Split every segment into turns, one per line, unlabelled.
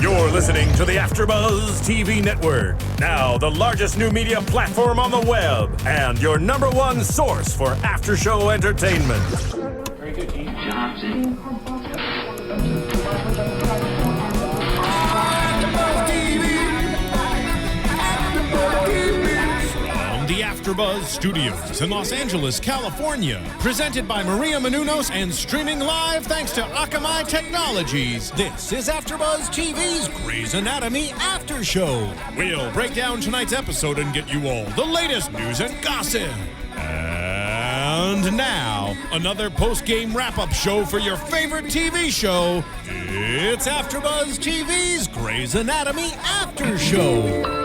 You're listening to the AfterBuzz TV network, now the largest new media platform on the web, and your number one source for after-show entertainment.
Very good, Keith Johnson.
The AfterBuzz Studios in Los Angeles, California. Presented by Maria Menounos and streaming live thanks to Akamai Technologies. This is AfterBuzz TV's Grey's Anatomy After Show. We'll break down tonight's episode and get you all the latest news and gossip. And now, another post-game wrap-up show for your favorite TV show. It's AfterBuzz TV's Grey's Anatomy After Show.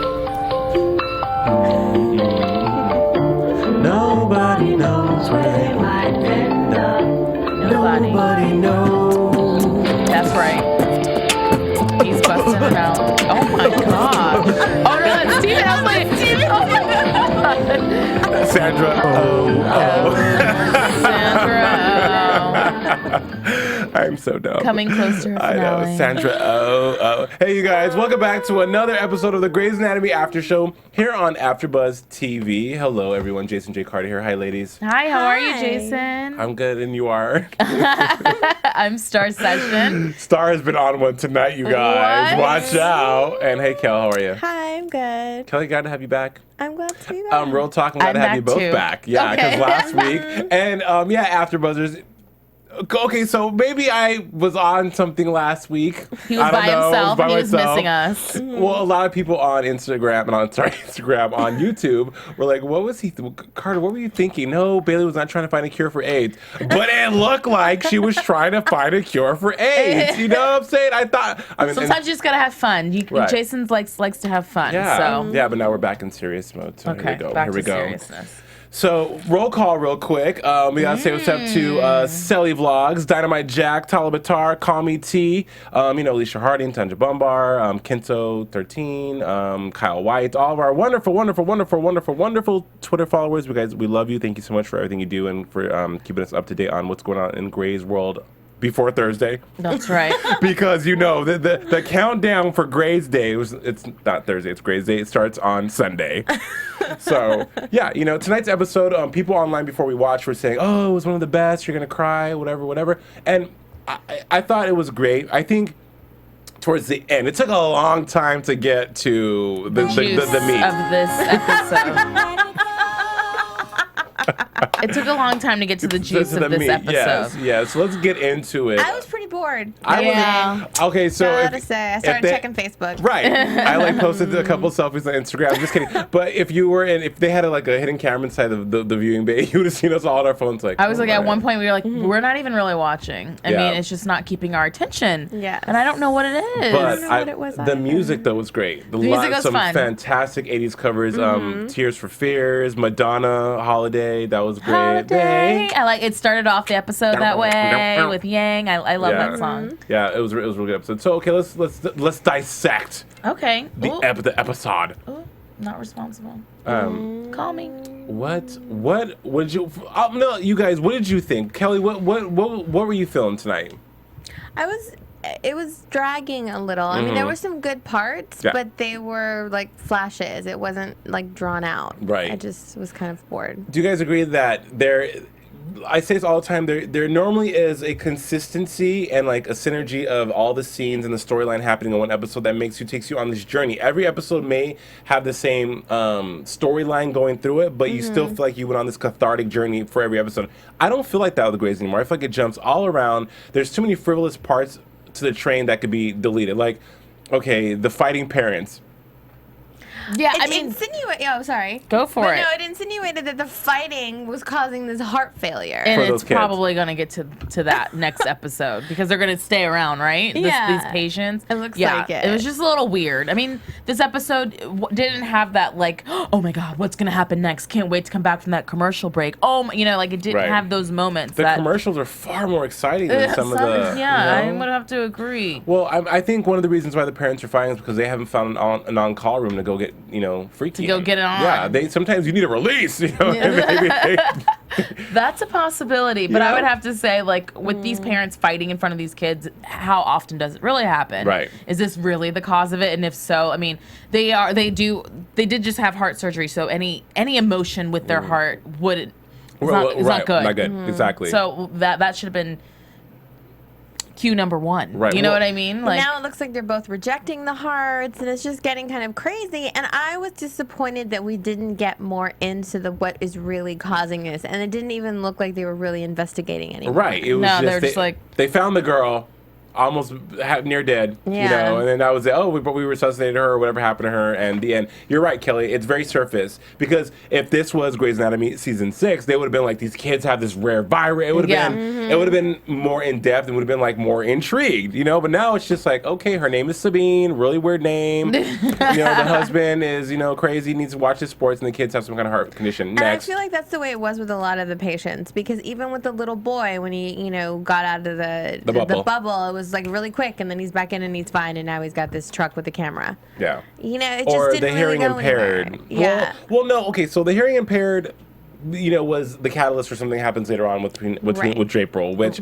Nobody knows where they might end up. Nobody knows.
That's right. He's busting it out. Oh my god. Oh no, it's Steven. I was like, Steven. Oh my god.
Sandra.
Sandra.
I'm so dumb.
Coming close to her
I
finale.
know, Sandra. Hey, you guys, welcome back to another episode of the Grey's Anatomy After Show here on AfterBuzz TV. Hello, everyone. Jason J. Carter here. Hi, ladies.
Hi, how are you, Jason?
I'm good, and you are?
I'm Starr Session.
Starr has been on one tonight, you guys.
What?
Watch out. And hey, Kel, how are you?
Hi, I'm good.
Kelly, glad to have you back.
I'm glad to be back.
Real talk, I'm glad to have you
back
both
too.
back. Yeah, because
Okay.
last week. And AfterBuzzers. Okay, so maybe I was on something last week.
He was
I don't
by
know,
himself and he was
myself.
missing us.
Well, a lot of people on Instagram on YouTube were like, what was he, Carter, what were you thinking? No, Bailey was not trying to find a cure for AIDS. But it looked like she was trying to find a cure for AIDS. You know what I'm saying?
Sometimes you just gotta have fun.
Right.
Jason likes to have fun.
Yeah,
So.
yeah, but now we're back in serious mode. So
Okay,
here we go.
back
Here we
to
go.
seriousness.
So, roll call real quick. We gotta say what's up to Selly Vlogs, Dynamite Jack, Talabatar, Call Me T, Alicia Harding, Tanja Bumbar, Kento13, Kyle White, all of our wonderful Twitter followers. We love you. Thank you so much for everything you do and for keeping us up to date on what's going on in Grey's world before Thursday.
That's right.
Because the countdown for Grey's Day, it's not Thursday, it's Grey's Day. It starts on Sunday. So, yeah, tonight's episode, people online before we watched were saying, oh, it was one of the best, you're going to cry, whatever. And I thought it was great. I think towards the end, it took a long time to get to the meat.
Of this episode. It took a long time to get to the juice of this episode.
Yes. So let's get into it.
I was pretty bored.
Okay, so
I gotta say, I started checking Facebook.
Right. I posted a couple selfies on Instagram. I'm just kidding. But if they had a hidden camera inside the viewing bay, you would have seen us all on our phones.
I was at one point we were like, we're not even really watching. I mean, it's just not keeping our attention.
Yeah.
And I don't know what it is.
But
I don't know what it was
the
either.
music though was great. The
music was
some
fun.
fantastic 80s covers. Tears for Fears, Madonna, Holiday. That was great.
Holiday. It started off the episode that way with Yang. I love that song.
Yeah, it was a real good episode. So okay, let's dissect
Okay.
the episode.
Ooh, not responsible. Call me.
What would you? No, you guys. What did you think, Kelly? What were you feeling tonight?
It was dragging a little. I mean, there were some good parts, but they were like flashes. It wasn't like drawn out.
Right.
I just was kind of bored.
Do you guys agree that I say this all the time, there normally is a consistency and like a synergy of all the scenes and the storyline happening in one episode that takes you on this journey. Every episode may have the same storyline going through it, but you still feel like you went on this cathartic journey for every episode. I don't feel like that with the Grey's anymore. I feel like it jumps all around. There's too many frivolous parts to the train that could be deleted. Like, okay, the fighting parents.
Yeah,
sorry.
Go for it.
No, it insinuated that the fighting was causing this heart failure.
And
For those
it's
kids.
probably going to get to that next episode because they're going to stay around, right?
Yeah.
These patients.
It looks like it.
It was just a little weird. I mean, this episode didn't have that like, oh my God, what's going to happen next? Can't wait to come back from that commercial break. It didn't have those moments.
The commercials are far more exciting than some of the.
Yeah, I would have to agree.
Well, I think one of the reasons why the parents are fighting is because they haven't found an on-call room to go get freaky.
To go get it on.
Yeah, sometimes you need a release. Maybe
That's a possibility, but I would have to say, like, with these parents fighting in front of these kids, how often does it really happen?
Right.
Is this really the cause of it? And if so, I mean, they did just have heart surgery, so any emotion with their heart wouldn't. It's not good.
Not good. Exactly.
So that should have been cue number one.
Right.
You know what I mean?
Like, now it looks like they're both rejecting the hearts, and it's just getting kind of crazy. And I was disappointed that we didn't get more into what is really causing this, and it didn't even look like they were really investigating anymore.
Right. It was
they're just like,
they found the girl. Almost near dead, you know, and then that was it. Oh, but we resuscitated her, or whatever happened to her, and the end. You're right, Kelly. It's very surface, because if this was Grey's Anatomy season 6, they would have been like, these kids have this rare virus. It would have been, it would have been more in depth, and would have been like more intrigued, you know. But now it's just like, okay, her name is Sabine, really weird name. You know, the husband is, you know, crazy, needs to watch his sports, and the kids have some kind of heart condition.
And I feel like that's the way it was with a lot of the patients, because even with the little boy, when he, you know, got out of the bubble, it was like really quick, and then he's back in and he's fine, and now he's got this truck with the camera.
Yeah.
You know, it just
or
didn't
the
really
hearing
go
impaired.
anywhere. Yeah.
Well, no. Okay, so the hearing impaired, you know, was the catalyst for something that happens later on with April, which.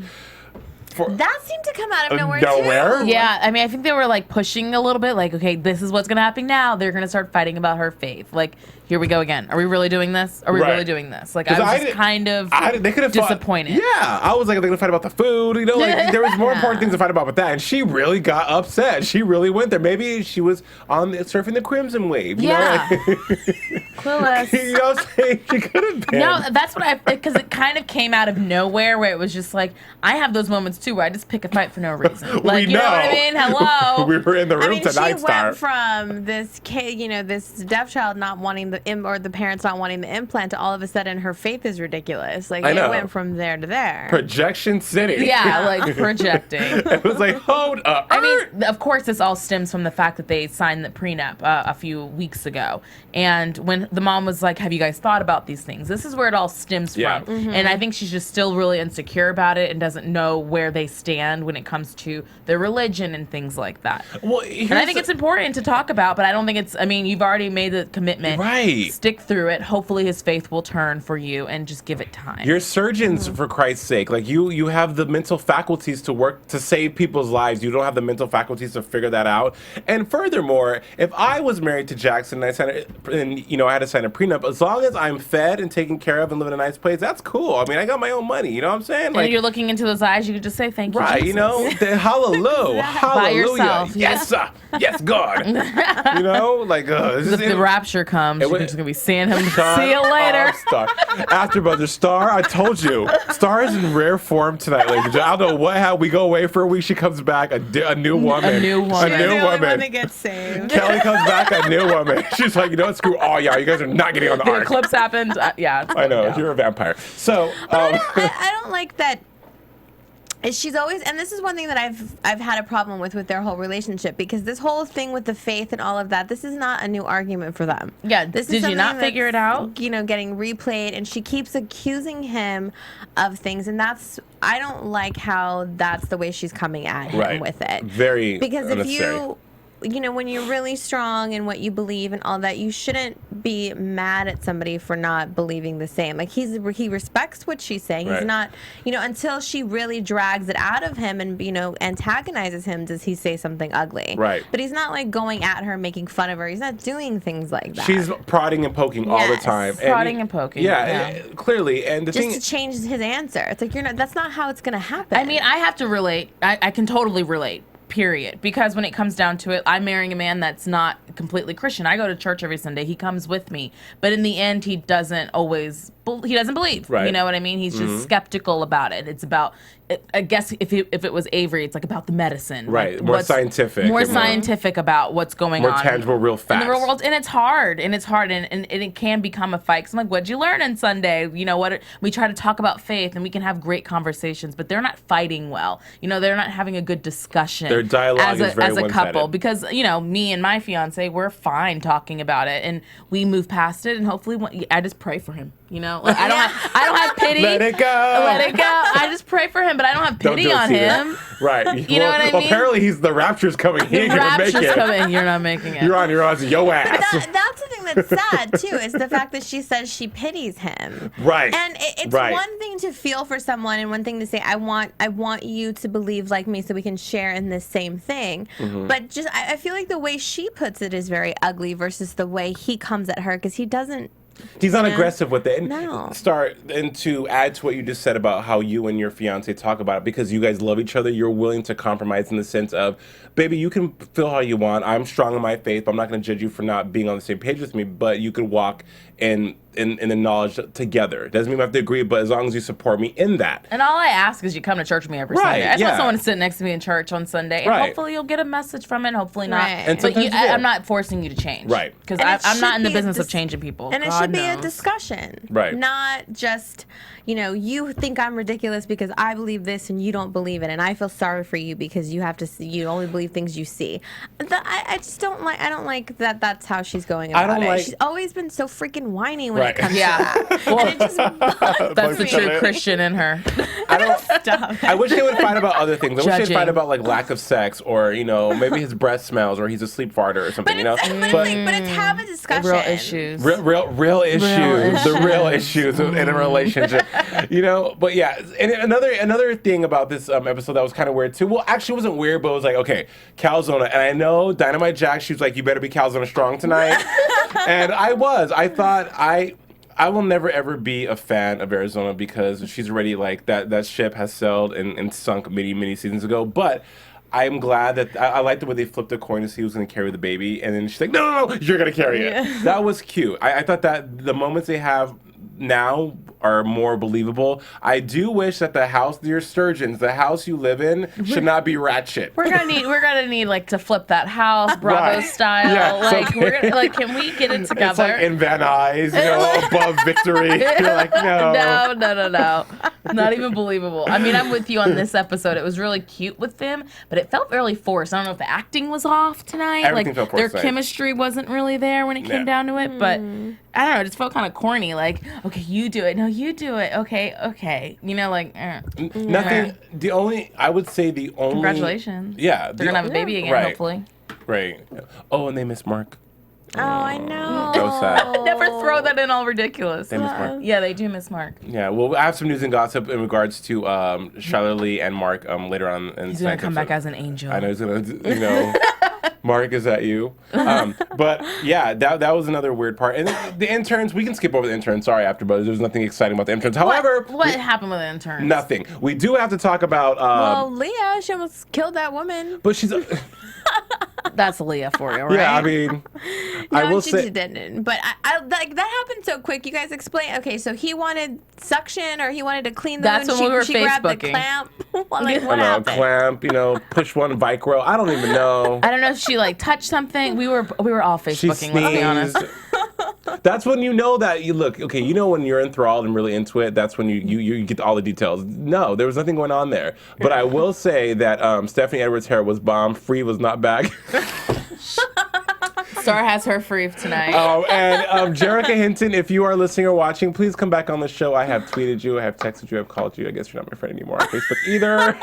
That seemed to come out of nowhere, too.
Yeah, I mean, I think they were, like, pushing a little bit, like, okay, this is what's going to happen now. They're going to start fighting about her faith. Like, here we go again. Are we really doing this? Are we really doing this? Like, I was just kind of disappointed.
I was like, they're going to fight about the food. You know, like, there was more important things to fight about with that. And she really got upset. She really went there. Maybe she was surfing the Crimson wave. You know?
Clueless.
You know what I'm saying? She could have been.
No, that's what because it kind of came out of nowhere, where it was just like, I have those moments too, where I just pick a fight for no reason. Like, you know what I mean? Hello.
We were in the room tonight, Starr.
She went from this kid, you know, this deaf child not wanting or the parents not wanting the implant, to all of a sudden her faith is ridiculous. Like, it went from there to there.
Projection City.
Yeah, like projecting.
It was like, hold up.
I mean, of course, this all stems from the fact that they signed the prenup a few weeks ago. And when the mom was like, have you guys thought about these things? This is where it all stems from. And I think she's just still really insecure about it and doesn't know where they stand when it comes to their religion and things like that.
Well,
and I think it's important to talk about, but I don't think it's, I mean, you've already made the commitment.
Right.
Stick through it. Hopefully his faith will turn for you, and just give it time.
You're surgeons, for Christ's sake. Like, you have the mental faculties to work to save people's lives. You don't have the mental faculties to figure that out. And furthermore, if I was married to Jackson and I had to sign a prenup, as long as I'm fed and taken care of and live in a nice place, that's cool. I mean, I got my own money. You know what I'm saying?
Like, and you're looking into those eyes, you could just say thank you,
right?
Jesus.
You know, hallelujah, hallelujah,
by yourself.
Yes, sir. Yes, God. You know, like
if the rapture comes, you're just gonna be seeing him. See you later.
Starr. AfterBuzz, Starr. I told you, Starr is in rare form tonight, ladies and gentlemen. I don't know how we go away for a week. She comes back a new woman.
A new woman.
A new
the
woman.
one that gets saved.
Kellie comes back a new woman. She's like, you know what? Screw all y'all. You guys are not getting on the
The
ark.
eclipse happened.
I know. You're a vampire. So
I don't like that. She's always, and this is one thing that I've had a problem with their whole relationship, because this whole thing with the faith and all of that, this is not a new argument for them.
Yeah,
this
did you not figure it out?
You know, getting replayed, and she keeps accusing him of things, and I don't like how that's the way she's coming at him with it.
Very
because
unnecessary.
you know, when you're really strong in what you believe and all that, you shouldn't be mad at somebody for not believing the same. Like, he respects what she's saying.
Right.
He's not, you know, until she really drags it out of him and, you know, antagonizes him, does he say something ugly.
Right.
But he's not, like, going at her, making fun of her. He's not doing things like that.
She's prodding and poking all the time.
Prodding and poking.
Yeah, clearly. And the
just
thing
to change his answer. It's like, that's not how it's going to happen.
I mean, I have to relate. I can totally relate. Period. Because when it comes down to it, I'm marrying a man that's not completely Christian. I go to church every Sunday. He comes with me. But in the end, he doesn't believe.
Right.
You know what I mean? He's just skeptical about it. It's about, I guess if it was Avery, it's like about the medicine.
Right.
Like
more scientific.
More scientific about what's going on.
More tangible, real facts.
In the real world. And it's hard. And it can become a fight. 'Cause I'm like, what'd you learn on Sunday? You know what? We try to talk about faith and we can have great conversations, but they're not fighting well. You know, they're not having a good discussion.
Their dialogue is very
as a couple.
one-sided.
Because, you know, me and my fiance, we're fine talking about it, and we move past it, and hopefully I just pray for him. You know, like, I don't have pity.
Let it go.
Let it go. I just pray for him, but I don't have pity on him.
Right.
You know what I mean?
Apparently, the rapture's coming. He ain't gonna make
Rapture's
it.
coming. You're not making it.
You're on your ass, yo ass.
That's the thing that's sad too, is the fact that she says she pities him.
Right.
And it's
Right.
one thing to feel for someone and one thing to say, I want you to believe like me so we can share in this same thing.
Mm-hmm.
But just I feel like the way she puts it is very ugly versus the way he comes at her, because he doesn't.
He's not aggressive with it. And
No.
and to add to what you just said about how you and your fiance talk about it, because you guys love each other, you're willing to compromise in the sense of, baby, you can feel how you want. I'm strong in my faith. I'm not going to judge you for not being on the same page with me, but you could walk in the knowledge together. Doesn't mean we have to agree, but as long as you support me in that.
And all I ask is you come to church with me every
Right,
Sunday. I just
yeah.
want someone to sit next to me in church on Sunday, and
Right.
hopefully you'll get a message from it. Hopefully not.
Right.
And
But
sometimes you do.
I'm not forcing you to change.
Right.
Because
And it
I'm not
should
in the
be a
business of
dis-
changing people.
And it
God
should be a
knows.
discussion.
Right.
Not just, you think I'm ridiculous because I believe this and you don't believe it, and I feel sorry for you because you have to see, you only believe things you see. I just don't like that that's how she's going about
don't
it.
like-
She's always been so freaking whiny when
Right.
it comes
Yeah.
to that. And it just bugs
That's the
me.
true Christian in her.
Stop.
I wish they would fight about other things. I wish they'd
Judging.
fight about like lack of sex, or maybe his breath smells, or he's a sleep farter or something.
But it's have a discussion.
Real issues.
Real issues, the real issues in a relationship, But yeah, and another thing about this episode that was kind of weird too. Well, actually, it wasn't weird, but it was like, okay, Calzona, and I know Dynamite Jack. She was like, "You better be Calzona strong tonight," and I was. I thought I will never ever be a fan of Arizona because she's already like that ship has sailed and sunk many seasons ago, but. I'm glad that I liked the way they flipped a coin to see who's going to carry the baby, and then she's like, no, you're going to carry it. That was cute. I thought that the moments they have now are more believable. I do wish that the house, your Sturgeons, the house you live in, should not be ratchet.
We're gonna need like to flip that house, Bravo
Right.
style.
Yeah,
like
so-
we're gonna can we get it together?
It's like in Van Nuys, above Victory. You're like, no.
No. Not even believable. I mean, I'm with you on this episode. It was really cute with them, but it felt really forced. I don't know if the acting was off tonight.
Everything
like
felt
their
forced.
chemistry wasn't really there when it came down to it, but I don't know, it just felt kind of corny. Like, okay, you do it. No, you do it. Okay.
Nothing. I would say the only.
Congratulations.
Yeah.
They're gonna have a baby again,
Right.
hopefully.
Right. Oh, and they miss Mark.
Oh, I know.
That was sad.
Never throw that in all ridiculous.
They miss Mark.
Yeah, they do miss Mark.
Yeah, well, I have some news and gossip in regards to Charlotte Lee and Mark later on. In
He's gonna come back as an angel.
I know he's gonna, Mark, is that you? But yeah, that was another weird part. And the interns, we can skip over the interns. Sorry, AfterBuzz. There's nothing exciting about the interns. However,
What happened with the interns?
nothing. We do have to talk about.
Well, Leah, she almost killed that woman.
But she's.
That's Leah for you, right?
Yeah, I mean, I will
she
say.
didn't. But I like that happened so quick. You guys explain. Okay, so he wanted suction, or he wanted to clean the
That's
wound.
when we were
she grabbed the
Facebooking.
clamp. What
I don't know,
happened?
clamp, push one Vicro. I don't even know.
I don't know if she like touched something. We were all
She
Facebooking, let's be honest.
sneezed. That's when you know that you look, okay, when you're enthralled and really into it, that's when you get all the details. No, there was nothing going on there. But I will say that Stephanie Edwards' hair was bomb. Free was not back.
Starr has her free tonight.
And Jerrica Hinton, if you are listening or watching, please come back on the show. I have tweeted you, I have texted you, I've called you. I guess you're not my friend anymore on Facebook either.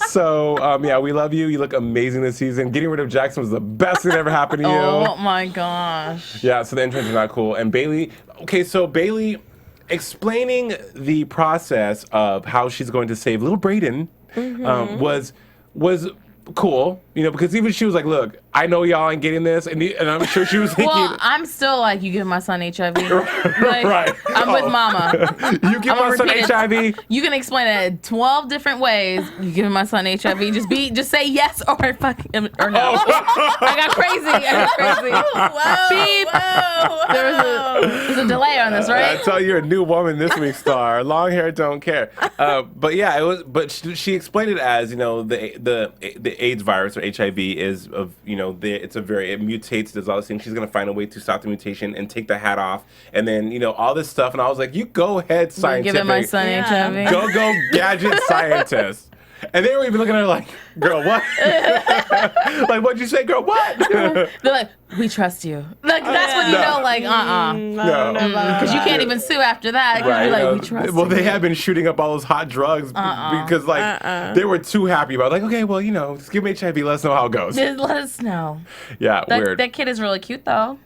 So, yeah, we love you. You look amazing this season. Getting rid of Jackson was the best thing that ever happened to you.
Oh my gosh.
Yeah, so the interns are not cool. And Bailey, Bailey explaining the process of how she's going to save little Brayden was cool, because even she was like, look, I know y'all ain't getting this, and I'm sure she was thinking.
Well, I'm still like, you give my son HIV. Like,
Right.
I'm with mama.
You give my son
repeat it.
HIV.
You can explain it 12 different ways. You giving my son HIV. Just say yes or fuck him or no. I got crazy. Beep. There's a delay on this,
I
right?
tell you, you're a new woman this week, Starr. Long hair, don't care. But yeah, it was. But she explained it as the AIDS virus or HIV is it mutates. There's all this thing. She's gonna find a way to stop the mutation and take the hat off, and then all this stuff. And I was like, you go ahead, scientific.
Giving my son HIV.
Go gadget scientist. And they were even looking at her like, girl, what? Like, what'd you say, girl, what?
They're like, we trust you. Like that's when you know, like,
No.
because you can't even sue after that. You'd be like, we trust
well,
you.
they had been shooting up all those hot drugs because, like, they were too happy about it. Like, okay, well, just give me HIV. Let us know how it goes.
Just let us know.
Yeah, weird.
That kid is really cute, though.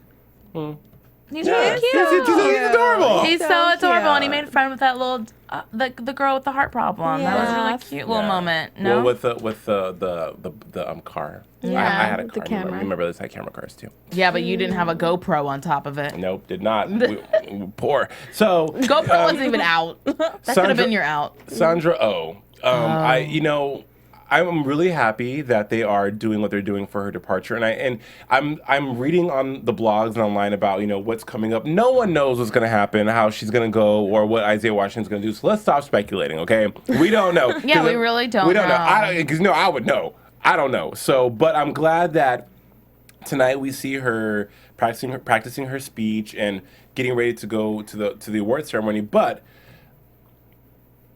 He's
Yeah,
really cute.
he's adorable.
He's so adorable, and he made a friend with that little the girl with the heart problem. That was a really
Yes.
cute little moment. No,
Well, with the car.
Yeah,
I had a
with the
car.
camera.
Remember this had camera cars too.
yeah, but you didn't have a GoPro on top of it.
Nope, did not. we poor. So
GoPro wasn't even out. That could have
Sandra-
been your out.
Sandra Oh. I'm really happy that they are doing what they're doing for her departure, and I'm reading on the blogs and online about what's coming up. No one knows what's going to happen, how she's going to go, or what Isaiah Washington's going to do. So let's stop speculating, okay? We don't know.
Yeah, we really don't
We don't know.
know.
Because I would know. I don't know. So, but I'm glad that tonight we see her practicing her speech and getting ready to go to the award ceremony, but.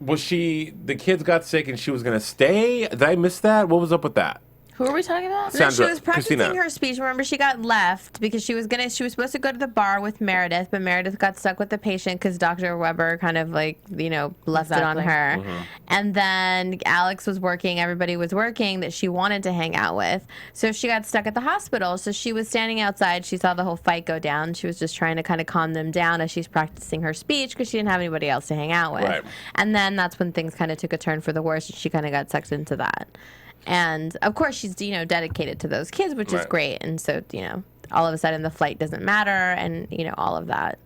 The kids got sick and she was going to stay? Did I miss that? What was up with that?
Who are we talking about?
No, she
Sandra,
was practicing
Cristina.
her speech. Remember, she got left because she was supposed to go to the bar with Meredith, but Meredith got stuck with the patient because Dr. Weber kind of left it on
Exactly.
her.
Mm-hmm.
And then Alex was working, everybody was working that she wanted to hang out with. So she got stuck at the hospital. So she was standing outside. She saw the whole fight go down. She was just trying to kind of calm them down as she's practicing her speech because she didn't have anybody else to hang out with.
Right.
And then that's when things kind of took a turn for the worse and she kind of got sucked into that. And of course, she's dedicated to those kids, which is
Right.
great. And so all of a sudden the flight doesn't matter, and all of that.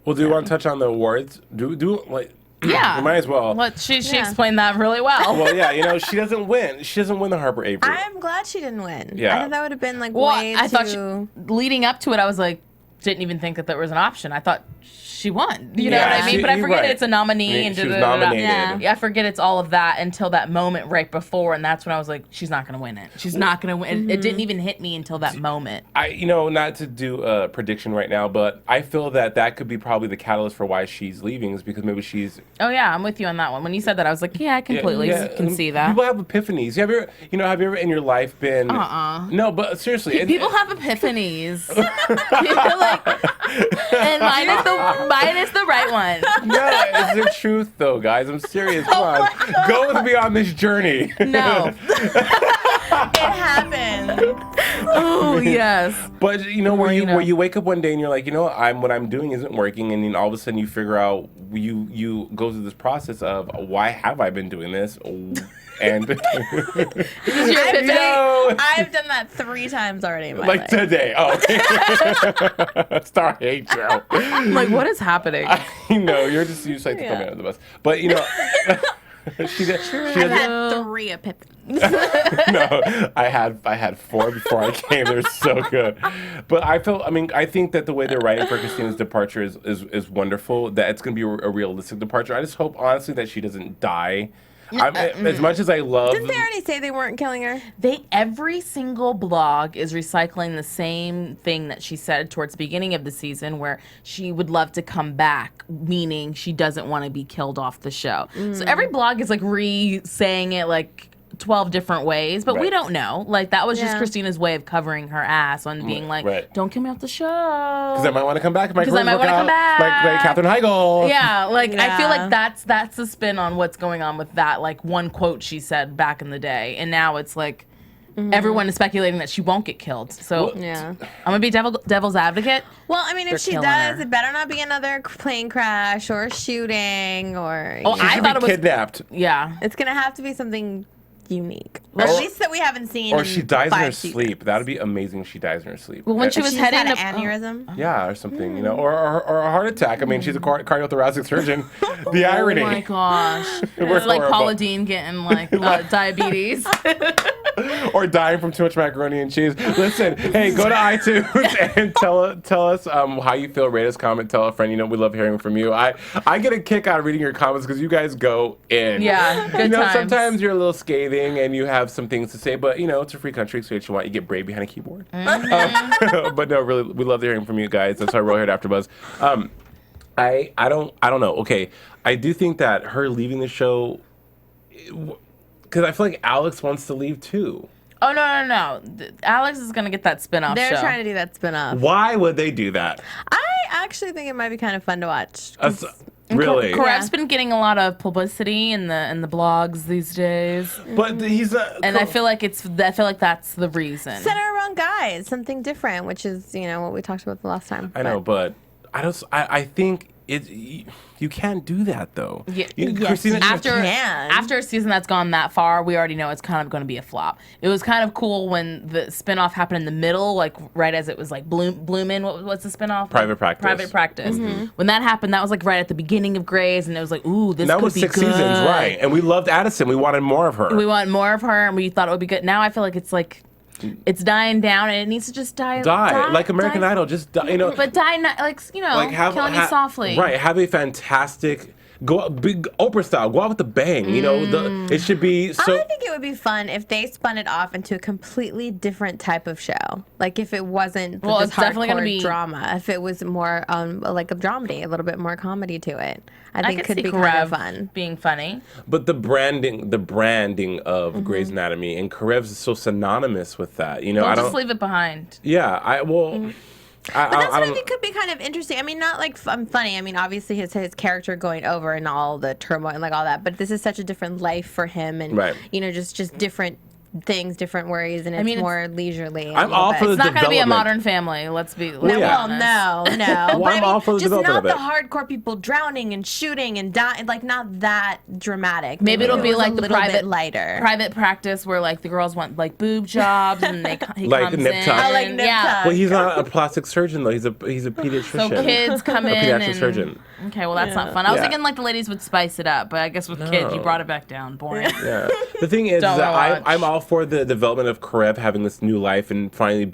Well, do you want to touch on the awards?
Yeah.
We might as well.
She
Yeah.
explained that really well.
Well, yeah, she doesn't win. She doesn't win the Harper Avery.
I'm glad she didn't win.
Yeah.
I thought that would have been
Well,
way
I thought
too.
leading up to it, I was like, didn't even think that there was an option. I thought she won. You know
Yeah,
what I mean? But I
you're
forget
right.
it's a nominee and
She was
da-da-da-da.
nominated.
Yeah, I forget it's all of that until that moment right before, and that's when I was like, she's not gonna win it. She's not gonna win. It didn't even hit me until that moment.
Not to do a prediction right now, but I feel that could be probably the catalyst for why she's leaving, is because maybe she's.
Oh yeah, I'm with you on that one. When you said that, I was like, yeah, I completely can see that.
People have epiphanies. Have you ever in your life been? No, but seriously,
People have epiphanies. People and mine is the right one.
No, it's the truth though, guys. I'm serious. Come on, go with me on this journey.
No.
It happened.
Oh yes.
But where you wake up one day and you're like, what I'm doing isn't working, and then all of a sudden you figure out you go through this process of why have I been doing this, and
Is this your epiphany?
I've done that 3 times already in my
like
life.
today. Oh, okay. Starr hates you.
I'm like, what is happening?
You're just like to throw me under the bus, but she
I've
doesn't.
had 3 epiphanies.
No, I had 4 before I came. They're so good. But I think that the way they're writing for Christina's departure is wonderful. That it's going to be a realistic departure. I just hope, honestly, that she doesn't die. As much as I love.
Didn't they already say they weren't killing her?
Every single blog is recycling the same thing that she said towards the beginning of the season, where she would love to come back, meaning she doesn't want to be killed off the show. So every blog is like re-saying it like 12 different ways, but we
Right.
don't know. Like that was just
Yeah.
Christina's way of covering her ass on being like,
Right.
don't kill me off the show.
Because I might want to come back. If my
'Cause I
career
might
work
wanna come
out,
back.
like Katherine Heigl.
Yeah, like I feel
Yeah.
like that's the spin on what's going on with that. Like one quote she said back in the day, and now it's like everyone is speculating that she won't get killed. So
Yeah.
I'm gonna be devil's advocate.
Well, I mean,
They're
if she
killing
does,
her.
it better not be another plane crash or shooting or.
Oh, I thought it was
kidnapped.
yeah.
It's gonna have to be something unique,
Or-
at least that we haven't seen.
Or
in
she dies in
5
her
seasons.
sleep. That'd be amazing if she dies in her sleep.
Well, when she
If
was
she just
heading
had
to
an aneurysm.
Yeah, or something, or a heart attack. I mean, she's a cardiothoracic surgeon. The irony.
Oh my gosh,
We're
it's like
horrible.
Paula Dean getting like diabetes.
Or dying from too much macaroni and cheese. Listen, hey, go to iTunes and tell us how you feel. Rate us, comment, tell a friend. We love hearing from you. I get a kick out of reading your comments because you guys go in.
Yeah, good times.
Sometimes you're a little scathing and you have some things to say, but it's a free country, so what you want, you get brave behind a keyboard. But no, really, we love hearing from you guys. That's why we're here at AfterBuzz. I don't know. Okay, I do think that her leaving the show, because I feel like Alex wants to leave too.
Oh, no. Alex is going to get that spin-off
They're
show.
trying to do that spin-off.
Why would they do that?
I actually think it might be kind of fun to watch. 'Cause
Really?
Karev's been getting a lot of publicity in the blogs these days.
But he's not.
And I feel like that's the reason.
center our own guys, something different, which is, what we talked about the last time.
I know, but I think you can't do that though.
Yeah.
Cristina,
After a season that's gone that far, we already know it's kind of going to be a flop. It was kind of cool when the spinoff happened in the middle, like right as it was like blooming. What's the spinoff?
Private Practice.
Private Practice.
Mm-hmm.
When that happened, that was like right at the beginning of Grey's, and it was like, ooh, this
that
could
was
be
6
good.
seasons, right? And we loved Addison. We wanted more of her.
We want more of her, and we thought it would be good. Now I feel like it's dying down, and it needs to just die
like American Idol, just die,
But die, killing you softly.
Right, have a fantastic big Oprah style. Go out with the bang. It should be so.
I think it would be fun if they spun it off into a completely different type of show. Like if it wasn't this
it's definitely gonna be
drama. If it was more like a dramedy, a little bit more comedy to it. I think
could
could
see
be
Karev
kind of fun.
being funny.
But the branding of Grey's Anatomy and Karev's is so synonymous with that.
Don't just leave it behind.
Yeah,
But that's what I think could be kind of interesting. I mean, not like funny. I mean, obviously his character going over and all the turmoil and like all that. But this is such a different life for him, and
Right.
just different things, different worries, and it's more leisurely.
I'm all for the
It's not going to be a
development.
Modern Family. Let's be
No,
honest.
no.
Well,
But
I'm all for the
just
development
not
of
the
it.
hardcore people drowning and shooting and dying, like not that dramatic.
Maybe it'll
it
be
was
like
a
the
little bit
private
lighter.
private practice where like the girls want like boob jobs and he
Like
comes
nip
in.
tuck.
I like nip
yeah.
tuck.
Well, he's not a plastic surgeon though. He's a pediatrician.
So kids come in
pediatric
and
surgeon.
okay, well that's not fun. I was
Yeah.
thinking like the ladies would spice it up, but I guess with kids you brought it back down. Boring.
Yeah. The thing is
Don't
that
watch.
I'm all for the development of Karev having this new life and finally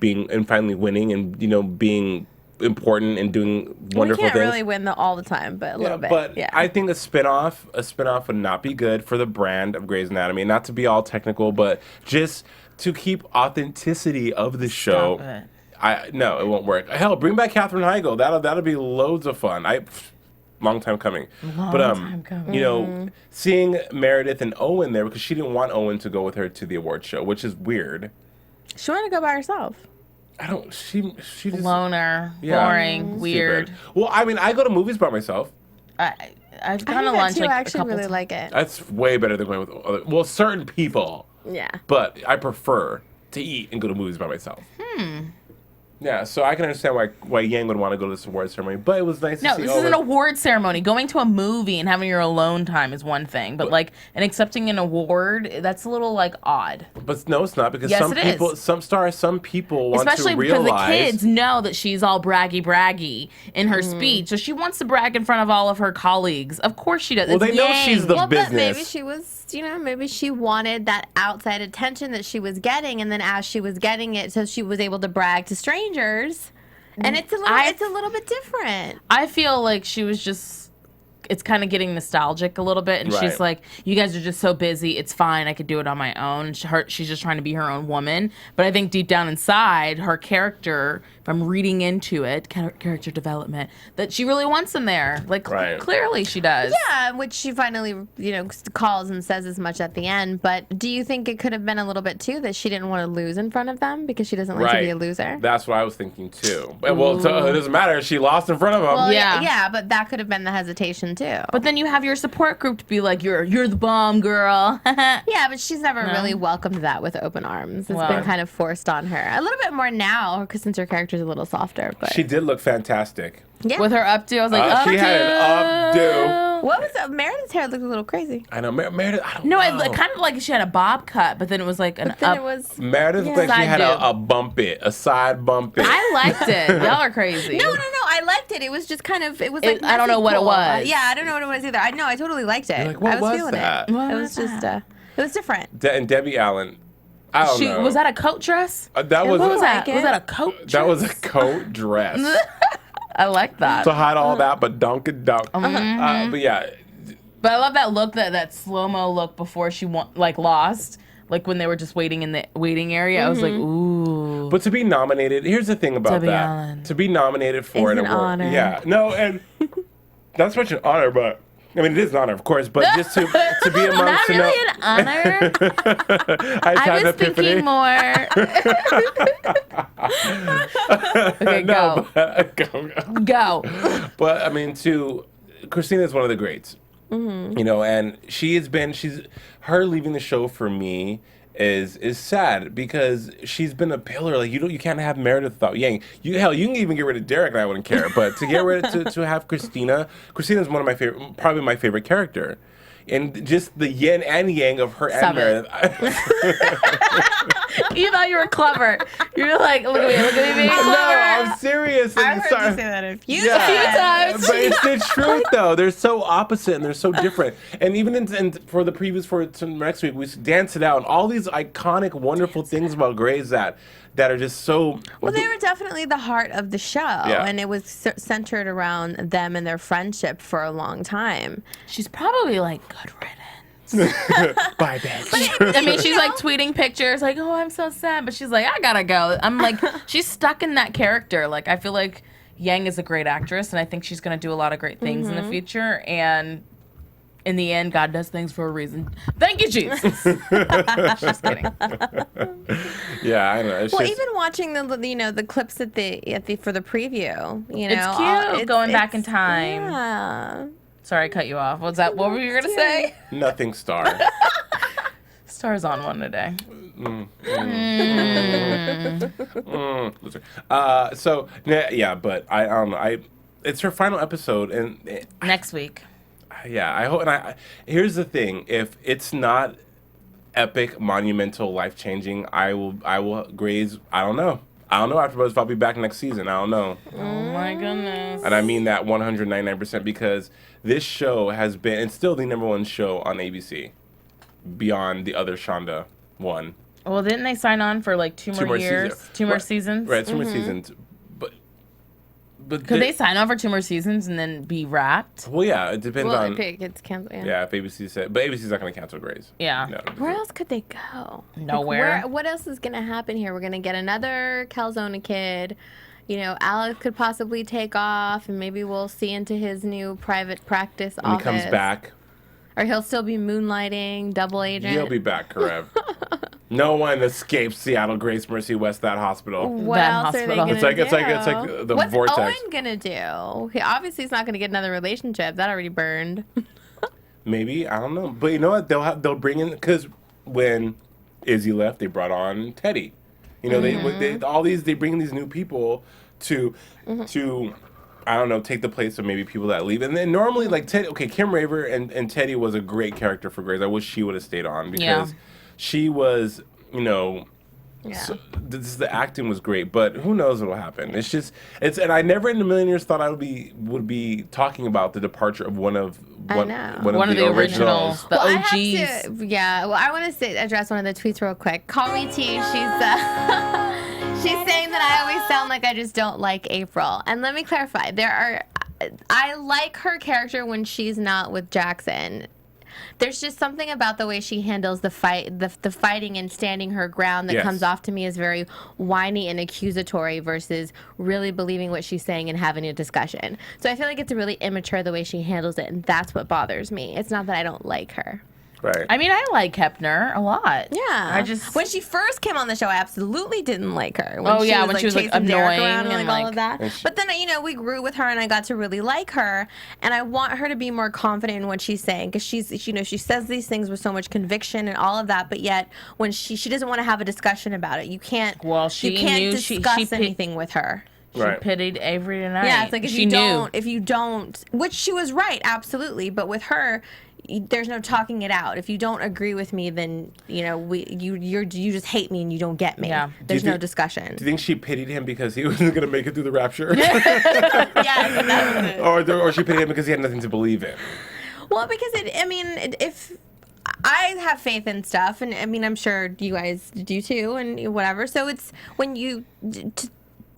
winning and being important and doing
We
wonderful
can't
things.
really win all the time, but a little bit.
But
yeah.
I think a spinoff would not be good for the brand of Grey's Anatomy. Not to be all technical, but just to keep authenticity of the show.
Stop it.
No, it won't work. Hell, bring back Katherine Heigl. That'll be loads of fun. Long time coming.
Time coming.
Seeing Meredith and Owen there because she didn't want Owen to go with her to the award show, which is weird.
She wanted to go by herself.
I don't. She just
Loner,
Yeah.
boring,
Stupid.
weird.
Well, I mean, I go to movies by myself.
I've
I
gone
do
to
that
lunch
too.
like
I
a
actually
couple
really
times.
like it.
That's way better than going with certain people.
Yeah.
But I prefer to eat and go to movies by myself. Yeah, so I can understand why Yang would want to go to this award ceremony, but it was nice
No,
to see
this
all
is an
the-
award ceremony. Going to a movie and having your alone time is one thing, but like and accepting an award, that's a little like odd.
But no, it's not because
Yes,
some
it is.
people, some people want
Especially
to
because
realize.
the kids know that she's all braggy in her speech, so she wants to brag in front of all of her colleagues. Of course she does.
Well,
It's
they know
Yang.
she's the
But
business.
maybe she was, maybe she wanted that outside attention that she was getting, and then as she was getting it, so she was able to brag to strangers. And it's a little bit different.
I feel like she was just. It's kind of getting nostalgic a little bit, and
Right.
she's like, "You guys are just so busy. It's fine. I could do it on my own." And she's just trying to be her own woman. But I think deep down inside, her character, if I'm reading into it, character development, that she really wants him there. Like
Right.
clearly she does.
Yeah, which she finally, calls and says as much at the end. But do you think it could have been a little bit too that she didn't want to lose in front of them because she doesn't like to be a loser?
That's what I was thinking too. Well, it doesn't matter. She lost in front of him.
Well,
Yeah.
yeah, but that could have been the hesitation too.
But then you have your support group to be like, "You're the bomb, girl."
Yeah, but she's never really welcomed that with open arms. It's
Well.
been kind of forced on her. A little bit more now, because since her character's a little softer. But
She did look fantastic.
yeah.
With her updo, I was like,
She had an updo.
What was that? Meredith's hair looked a little crazy.
I know Meredith. I don't
No,
know.
it kind of like she had a bob cut, but then it was like an
Then
up.
it was.
Meredith looked like she
Side
had
boob.
a bump it, a side bump it.
I liked it. Y'all are crazy.
No, I liked it. It was just kind of. It was
It-
like.
I don't know what it
cool.
was.
Yeah, I don't know what it was either. I know. I totally liked it.
You're like, what
I was
was
feeling
that?
it.
What
It
was
was just. It was different.
And Debbie Allen. I don't know.
Was that a coat dress?
That was.
What was that?
like
Was
it.
that a coat dress?
That was a coat dress
I like that.
to hide all that, but dunk. But yeah,
But I love that look, that slow-mo look before she lost. Like when they were just waiting in the waiting area. I was like, ooh.
but to be nominated, here's the thing about
Debbie
that.
Allen.
To be nominated for
It's
an
an
award,
honor.
yeah, no, and that's such an honor, but I mean, it is an honor, of course, but just to be amongst...
Not really an honor. I was thinking more... Okay, go. Go.
But, I mean, Cristina is one of the greats. Mm-hmm. You know, and her leaving the show for me is sad because she's been a pillar. Like you can't have Meredith without Yang. You can even get rid of Derek and I wouldn't care. But to get rid of to have Cristina is one of my favorite, probably my favorite character. And just the yin and yang of her and Meredith.
You thought you were clever. You were like, look at me being clever.
No, I'm serious.
I've heard you say that a few times.
But it's the truth, though. They're so opposite and they're so different. And even for the previews for next week, we dance it out. And all these iconic, wonderful things about Grey's that are just so...
Well, they were definitely the heart of the show. Yeah. And it was centered around them and their friendship for a long time.
She's probably like, good riddance.
Bye, bitch.
I mean, she's like tweeting pictures like, oh, I'm so sad. But she's like, I gotta go. I'm like, she's stuck in that character. Like, I feel like Yang is a great actress, and I think she's gonna do a lot of great things in the future. And in the end, God does things for a reason. Thank you, Jesus. Just kidding.
Yeah, I know. It's
well,
just...
even watching the clips for the preview,
it's cute going back in time.
Yeah.
Sorry, I cut you off. What were you gonna say?
Nothing, Starr.
Star's on one today.
So yeah, but I don't know. It's her final episode, and
next week.
Yeah, I hope. And here's the thing: if it's not epic, monumental, life changing, I will Grey's. I don't know. AfterBuzz, if I'll be back next season. I don't know.
Oh my goodness.
And I mean that 199% because this show has been, it's still the #1 show on ABC, beyond the other Shonda one.
Well, didn't they sign on for like two more years? Two more seasons?
Right, 2 more seasons. But
could they sign on for 2 more seasons and then be wrapped?
Well, yeah, it depends on.
It gets canceled.
Yeah, if ABC said, but ABC's not going to cancel Grey's.
Yeah.
No,
where else could they go?
Nowhere.
What else is going to happen here? We're going to get another Calzona kid. You know, Alex could possibly take off, and maybe we'll see into his new private practice office.
He comes back.
Or he'll still be moonlighting, double agent.
He'll be back, Karev. No one escapes Seattle Grace Mercy West that hospital.
What else are they gonna
It's like the
What's
vortex.
Owen gonna do? He obviously is not gonna get another relationship. That already burned.
Maybe, I don't know. But you know what? They'll bring in, because when Izzy left, they brought on Teddy. You know, they bring in these new people to I don't know, take the place of maybe people that leave. And then normally, like, Kim Raver and Teddy was a great character for Grey's. I wish she would have stayed on because she was, you know, the acting was great. But who knows what'll happen? And I never in a million years thought I would be talking about the departure of one of the originals.
The OGs.
I want to address one of the tweets real quick. Call me T. She's saying that I always sound like I just don't like April. And let me clarify. I like her character when she's not with Jackson. There's just something about the way she handles the fighting and standing her ground that comes off to me as very whiny and accusatory versus really believing what she's saying and having a discussion. So I feel like it's really immature the way she handles it, and that's what bothers me. It's not that I don't like her.
Right.
I mean, I like Kepner a lot.
Yeah. When she first came on the show, I absolutely didn't like her.
When she was like annoying
and all of that. But then, you know, we grew with her and I got to really like her. And I want her to be more confident in what she's saying because she's, you know, she says these things with so much conviction and all of that. But yet, when she doesn't want to have a discussion about it, you can't. Well, you can't discuss anything with her.
She pitied Avery tonight.
Yeah, it's like if you don't, which she was right, absolutely. But with her, there's no talking it out. If you don't agree with me, then you know you just hate me and you don't get me. Yeah. There's no discussion.
Do you think she pitied him because he wasn't going to make it through the rapture?
Yes, that was it.
Or she pitied him because he had nothing to believe in.
Well, because if I have faith in stuff, and I mean I'm sure you guys do too, and whatever. So it's when you.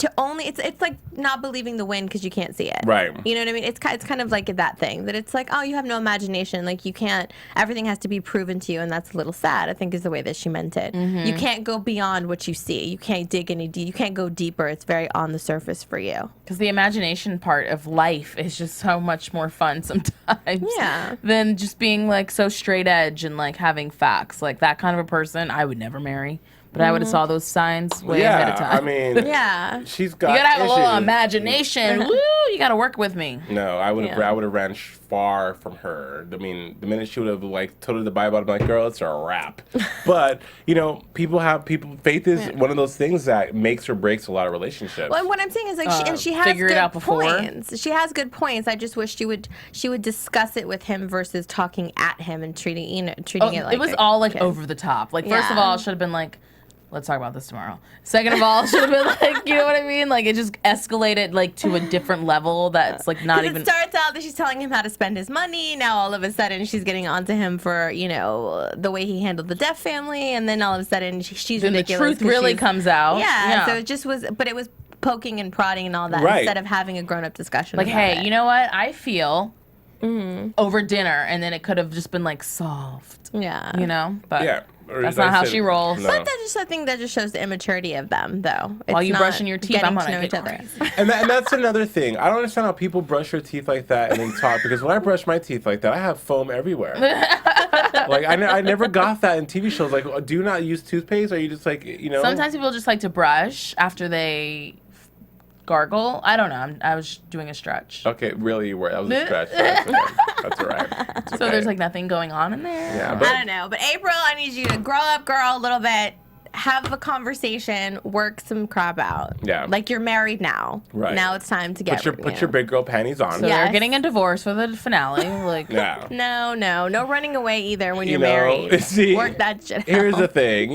to only it's like not believing the wind because you can't see it.
Right.
You know what I mean? It's kind of like that thing that it's like, oh, you have no imagination. Like you can't. Everything has to be proven to you, and that's a little sad. I think is the way that she meant it. You can't go beyond what you see. You can't dig any deep. You can't go deeper. It's very on the surface for you.
Because the imagination part of life is just so much more fun sometimes.
Yeah.
Than just being like so straight edge and like having facts. Like that kind of a person, I would never marry. But I would have saw those signs way ahead of time.
I mean,
Yeah.
she's got.
You gotta have a little
issues.
imagination. Woo! You gotta work with me.
No, I would have.
Yeah.
I would have ran far from her. I mean, the minute she would have like told her the Bible, I'd be like, "Girl, it's a wrap." But you know, faith is one of those things that makes or breaks a lot of relationships.
Well, and what I'm saying is like she has
figure it
good
out before.
points. She has good points. I just wish she would discuss it with him versus talking at him and treating it like
It was
a
all like
kid.
over the top. Like first of
Yeah.
all, it should have been like, let's talk about this tomorrow. Second of all, it should have been like, you know what I mean? Like it just escalated like to a different level that's like not
'Cause
even.
It starts out that she's telling him how to spend his money. Now all of a sudden she's getting onto him for the way he handled the deaf family, and then all of a sudden she's
Then the
ridiculous.
truth really comes out.
Yeah, so it just was, but it was poking and prodding and all that
Right.
instead of having a grown up discussion.
Like,
about
hey,
it.
you know what? I feel over dinner, and then it could have just been like solved.
Yeah.
You know, but
yeah, or
that's
like
not
I
how
said,
she rolls.
no.
But I think that just shows the immaturity of them, though. It's
While you
not
brushing your teeth, I'm
getting to
gonna
know
get
each other.
crazy.
And that's another thing. I don't understand how people brush their teeth like that and then talk. Because when I brush my teeth like that, I have foam everywhere. Like I never got that in TV shows. Like, do you not use toothpaste? Or are you just like
Sometimes people just like to brush after they gargle. I don't know. I was doing a stretch.
Okay, really, you were. That was a stretch. That's okay. That's all right. It's
So
okay.
there's like nothing going on in there.
Yeah,
I
but
don't know. But April, I need you to grow up, girl, a little bit. Have a conversation, work some crap out.
Yeah.
Like you're married now.
Right.
Now it's time to get
put your big girl panties on.
So
Yeah.
they're getting a divorce for the finale. Like,
Yeah.
No running away either when
You
you're
know,
married.
see,
Work that shit out.
Here's the thing,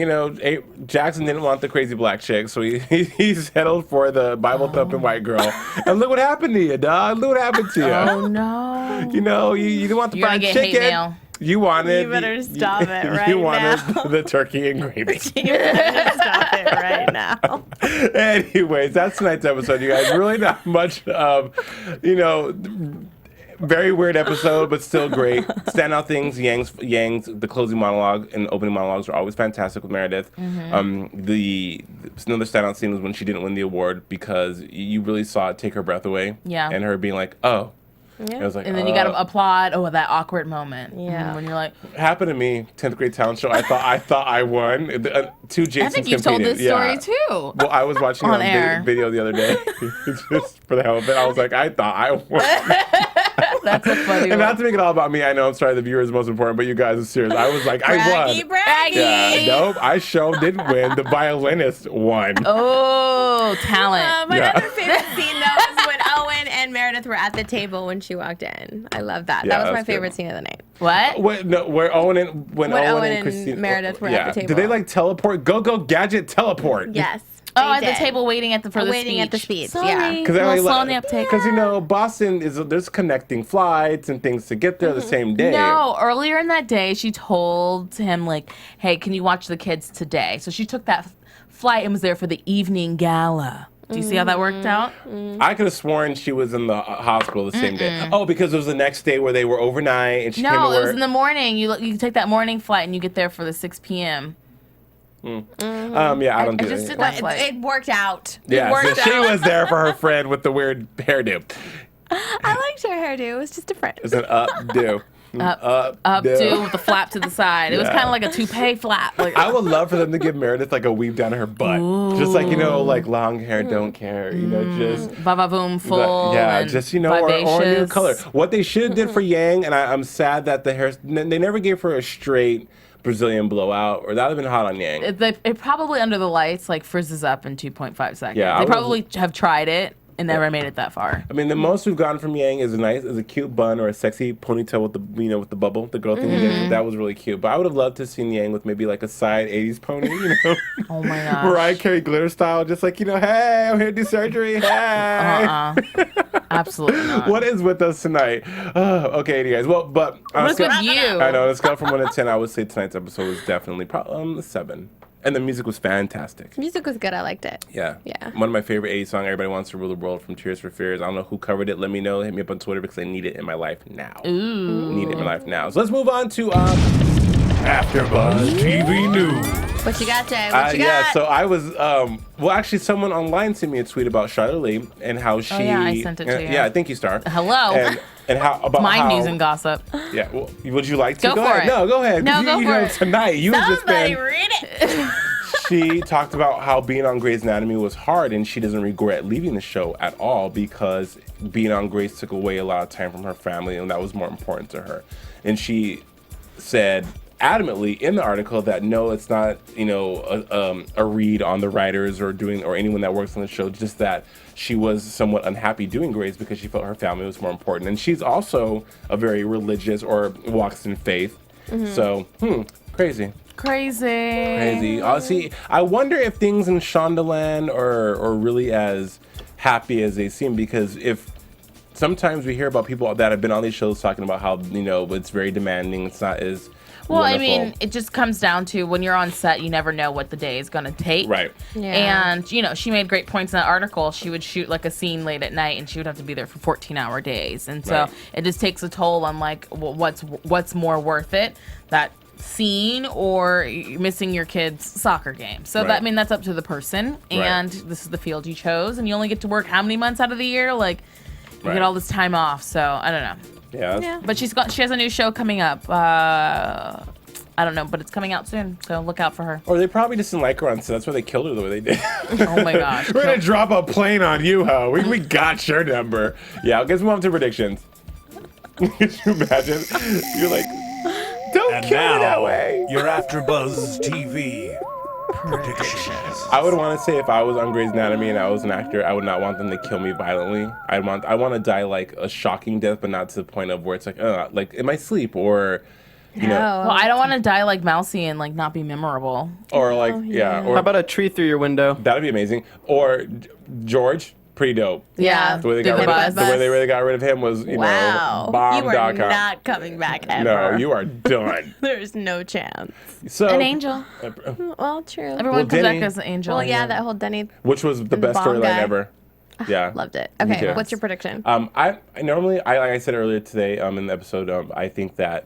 Jackson didn't want the crazy black chick, so he settled for the Bible thumping white girl. And look what happened to you, dog. Look what happened to you.
oh no.
You didn't want the
You're gonna
fried
get hate
chicken.
mail.
You wanted.
You better stop it right
You wanted
now.
the turkey and gravy.
You better stop it right now.
Anyways, that's tonight's episode, you guys. Really not much of, very weird episode, but still great. Standout things, Yang's the closing monologue and opening monologues are always fantastic with Meredith. The another standout scene was when she didn't win the award because you really saw it take her breath away.
Yeah.
And her being like, oh.
Yeah.
It was like,
And then you gotta applaud. Oh, that awkward moment.
Yeah.
When you're like,
happened to me, 10th grade talent show. I thought I won. Two Jasons
I think you've told
competed.
this story too.
Well, I was watching
On
a
air.
video the other day, just for the hell of it. I was like, I thought I won.
That's a funny
And not
one.
to make it all about me, I know I'm sorry, the viewer is most important, but you guys are serious. I was like, I
Braggy,
won.
braggy.
Yeah, nope, I didn't win. The violinist won.
Oh, talent.
My
Yeah.
other favorite scene though is when Owen and Meredith were at the table when she walked in. I love that.
Yeah,
That was my
that's good.
favorite scene of the night.
What?
Where Owen and
and
Cristina,
Meredith were at the
Did they
table.
like teleport? Go gadget teleport.
Yes.
Oh,
they
at the
did.
table waiting for the
Waiting
speech.
at the speech,
Sorry.
yeah.
A little slow on the uptake.
Because Boston there's connecting flights and things to get there the same day.
No, earlier in that day, she told him, like, hey, can you watch the kids today? So she took that flight and was there for the evening gala. Do you see how that worked out?
I could have sworn she was in the hospital the same day. Oh, because it was the next day where they were overnight and she came to
No,
work.
it was in the morning. You take that morning flight and you get there for the 6 p.m.
Yeah, I don't do
just
that.
did
Well,
that flight.
it worked out.
Yeah,
worked
so she
out.
was there for her friend with the weird hairdo.
I liked her hairdo. It was just different.
It was an updo.
Updo with the flap to the side. It was
Yeah.
kind of like a toupee flap. Like,
I would love for them to give Meredith like a weave down her butt. Just like, like long hair, don't care. Just
va-va-boom, full.
yeah,
and
just or a new
vivacious.
color. What they should have did for Yang, and I'm sad that the hair they never gave her a straight Brazilian blowout, or that would have been hot on Yang.
It probably under the lights like frizzes up in 2.5 seconds.
Yeah, I
They
was-
probably have tried it and never made it that far.
I mean, the most we've gotten from Yang is a cute bun or a sexy ponytail with the with the bubble, the girl thing. That was really cute. But I would have loved to see Yang with maybe like a side '80s pony,
Oh my gosh.
Mariah Carey glitter style, just like hey, I'm here to do surgery. Hey,
Absolutely not.
what is with us tonight? Okay, you guys. Well, but
What is with you?
I know. Let's go from 1 to 10. I would say tonight's episode was definitely a 7. And the music was fantastic.
Music was good. I liked it.
Yeah.
Yeah.
One of my favorite 80s songs, Everybody Wants to Rule the World from Tears for Fears. I don't know who covered it. Let me know. Hit me up on Twitter because I need it in my life now.
Ooh.
Need it in my life now. So let's move on to
AfterBuzz TV News.
What you got, Jay? What you got?
yeah, so I was, well, actually, someone online sent me a tweet about Charlotte Lee and how she.
yeah, I sent it to you.
Yeah, thank you, Starr.
Hello.
And how about
My
how,
news and gossip.
Yeah, well, would you like to
Go for
ahead?
it.
No, go ahead.
No,
you,
go
you
for
know,
it.
Tonight, you have just
Somebody
been.
read it.
She talked about how being on Grey's Anatomy was hard, and she doesn't regret leaving the show at all because being on Grey's took away a lot of time from her family, and that was more important to her. And she said adamantly in the article that no, it's not, you know, a read on the writers or anyone that works on the show, just that she was somewhat unhappy doing Grey's because she felt her family was more important. And she's also a very religious or walks in faith. So, crazy.
Crazy.
See, I wonder if things in Shondaland are really as happy as they seem, because if sometimes we hear about people that have been on these shows talking about how, you know, it's very demanding, it's not as
Well,
wonderful.
I mean, it just comes down to when you're on set, you never know what the day is going to take.
Right.
Yeah.
And, you know, she made great points in that article. She would shoot like a scene late at night and she would have to be there for 14-hour days. And so
Right.
it just takes a toll on like what's more worth it, that scene or missing your kid's soccer game. So
Right.
that, I mean, that's up to the person. And this is the field you chose. And you only get to work how many months out of the year? Like, you
Right.
get all this time off. So I don't know.
Yeah. that's-
But she has a new show coming up. I don't know, but it's coming out soon, so look out for her.
Or they probably just didn't like her on set. That's why they killed her the way they did.
Oh my gosh.
We're gonna drop a plane on you, ho. We got your number. Yeah, let's move on to predictions. Could you imagine? You're like, don't
And
kill me that
now,
way.
your AfterBuzz TV predictions.
I would want to say if I was on Grey's Anatomy and I was an actor, I would not want them to kill me violently. I want to die like a shocking death, but not to the point of where it's like in my sleep or, you know,
Well, I don't want to die like Mousy and like not be memorable.
or like
yeah.
or
How about a tree through your window?
that'd be amazing. Or George, pretty dope.
Yeah.
The way they
do
got
the
rid of,
buzz.
the way they really got rid of him was, you
Wow.
know, bomb.com.
You are not coming back ever.
No, you are done.
There's no chance.
So
An angel.
Well, true.
Everyone comes
Denny-
back as an angel.
Well, yeah, that whole Denny
which was the
And the
best
bomb
storyline
guy.
ever. Yeah.
loved it.
Me
Okay,
too.
what's your prediction?
I normally, like I said earlier today in the episode, I think that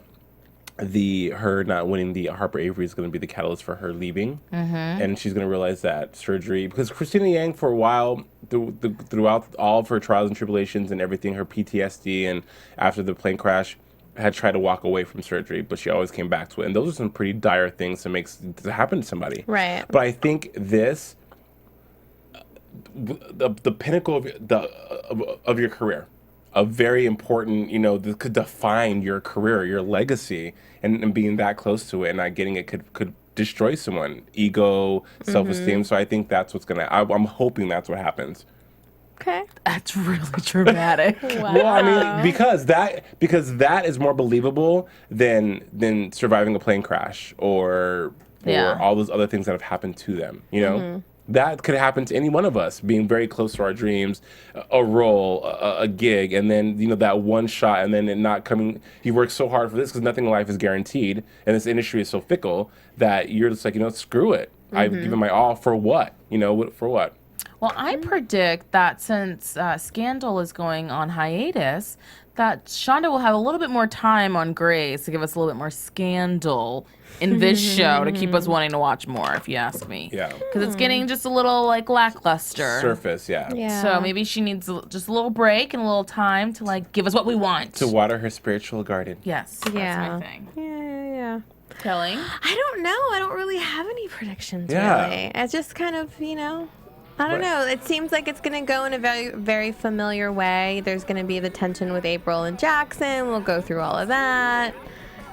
her not winning the Harper Avery is going to be the catalyst for her leaving, and she's going to realize that surgery, because Cristina Yang for a while throughout all of her trials and tribulations and everything, her PTSD and after the plane crash, had tried to walk away from surgery, but she always came back to it, and those are some pretty dire things to happen to somebody.
Right.
But I think this, the pinnacle of your career, a very important, you know, that could define your career, your legacy, and being that close to it and not getting it could destroy someone, ego, self-esteem. So I think that's what's I'm hoping that's what happens.
Okay.
That's really dramatic.
Wow.
Well, I mean, because that is more believable than surviving a plane crash or
Yeah.
all those other things that have happened to them. You know, that could happen to any one of us, being very close to our dreams, a role, a gig, and then, you know, that one shot, and then it not coming. You work so hard for this because nothing in life is guaranteed, and this industry is so fickle that you're just like, you know, screw it. I've given my all for what? You know, for what?
Well, I predict that since Scandal is going on hiatus, that Shonda will have a little bit more time on Grey's to give us a little bit more scandal in this show to keep us wanting to watch more, if you ask me.
Yeah.
Because it's getting just a little, like, lackluster.
Surface, yeah.
Yeah.
So maybe she needs just a little break and a little time to, like, give us what we want.
To water her spiritual garden.
Yes.
Yeah.
That's my thing.
Yeah.
Kellie?
I don't know. I don't really have any predictions,
Yeah.
really. It's just kind of, you know, I don't know. It seems like it's going to go in a very, very familiar way. There's going to be the tension with April and Jackson. We'll go through all of that.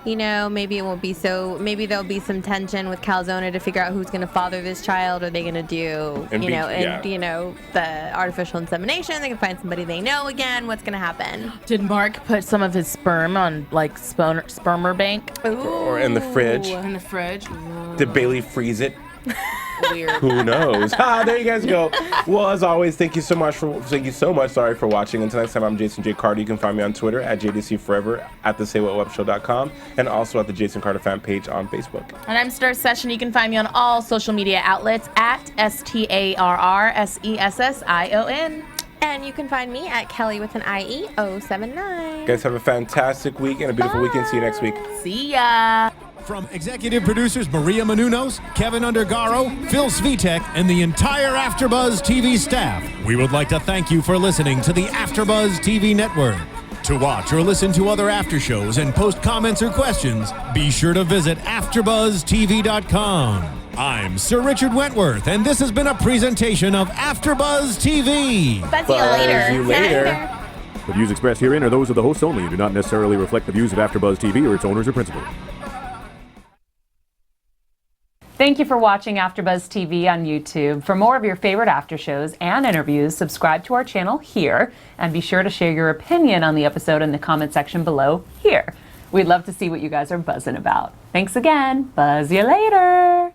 You know, maybe it won't be so. Maybe there'll be some tension with Calzona to figure out who's going to father this child. Are they going to do, the artificial insemination? They can find somebody they know again. What's going to happen?
Did Mark put some of his sperm on, like, spermer bank?
Or in the fridge.
In the fridge?
Did Bailey freeze it?
Weird.
Who knows? There you guys go. Well, as always, thank you so much for watching. Until next time, I'm Jason J. Carter. You can find me on Twitter at JDCForever, at thesaywhatwebshow.com, and also at the Jason Carter fan page on Facebook.
And I'm Starr Session. You can find me on all social media outlets at StarrSession.
And you can find me at Kellie with an IE079.
Guys, have a fantastic week and a beautiful weekend. See you next week.
See ya.
From executive producers Maria Menounos, Kevin Undergaro, Phil Svitek, and the entire AfterBuzz TV staff, we would like to thank you for listening to the AfterBuzz TV network. To watch or listen to other after shows and post comments or questions, be sure to visit AfterBuzzTV.com. I'm Sir Richard Wentworth, and this has been a presentation of AfterBuzz TV.
Buzz you later.
The views expressed herein are those of the hosts only and do not necessarily reflect the views of AfterBuzz TV or its owners or principals.
Thank you for watching AfterBuzz TV on YouTube. For more of your favorite after shows and interviews, subscribe to our channel here, and be sure to share your opinion on the episode in the comment section below here. We'd love to see what you guys are buzzing about. Thanks again. Buzz you later.